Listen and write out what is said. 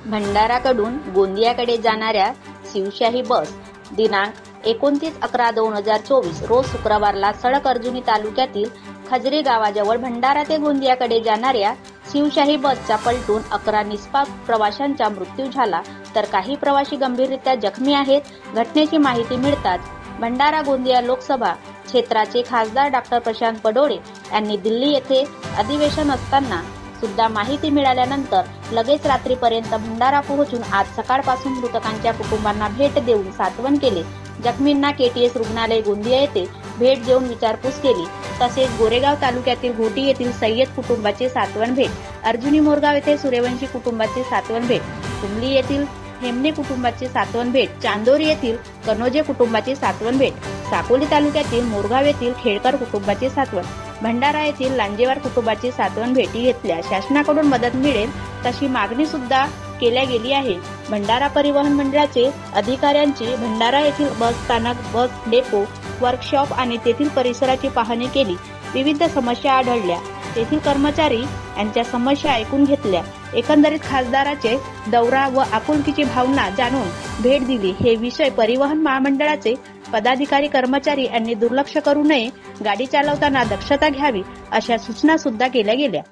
भंडाराकडून गोंदियाकडे जाणाऱ्या शिवशाही बस दिनांक 29/11/2024 रोज शुक्रवारला सडक अर्जुनी तालुक्यातील खजरी गावाजवळ भंडारा ते गोंदियाकडे जाणाऱ्या शिवशाही बसचा पलटून 11 निष्पाप प्रवाशांचा मृत्यू झाला, तर काही प्रवासी गंभीररीत्या जखमी आहेत. घटनेची माहिती मिळताच भंडारा गोंदिया लोकसभा क्षेत्राचे खासदार डॉ. प्रशांत पडोळे यांनी दिल्ली येथे अधिवेशन असताना सुद्धा माहिती मिळाल्यानंतर लगेच रात्रीपर्यंत भंडारा पोहोचून आज सकाळपासून मृतकांच्या कुटुंबांना भेट देऊन सांत्वन केले. जखमींना केटीएस रुग्णालय गोंदिया येथे भेट देऊन विचारपूस केली. तसेच गोरेगाव तालुक्यातील घोटी येथील सय्यद कुटुंबाचे सांत्वन भेट, अर्जुनी मोरगाव येथे सूर्यवंशी कुटुंबाचे सांत्वन भेट, कुंबली येथील हेमने कुटुंबाचे सांत्वन भेट, चांदोरी येथील कनोजे कुटुंबाचे सांत्वन भेट, साकोली तालुक्यातील मोरगाव येथील खेळकर कुटुंबाचे सांत्वन, भंडारा येथील लांजेवार कुटुंबाचे सांत्वन भेटी घेतल्या. शासनाकडून मदत मिळेल तशी मागणी सुद्धा केल्या गेली आहे. भंडारा परिवहन मंडळाचे अधिकाऱ्यांची भंडारा येथील बस स्थानक, बस डेपो, वर्कशॉप आणि तेथील परिसराची पाहणी केली. विविध समस्या आढळल्या. तेथील कर्मचारी यांच्या समस्या ऐकून घेतल्या. एकंदरीत खासदाराचे दौरा व आपुलकीची भावना जाणून भेट दिली. हे विषय परिवहन महामंडळाचे पदाधिकारी कर्मचारी यांनी दुर्लक्ष करू नये, गाडी चालवताना दक्षता घ्यावी अशा सूचना सुद्धा केल्या गेल्या.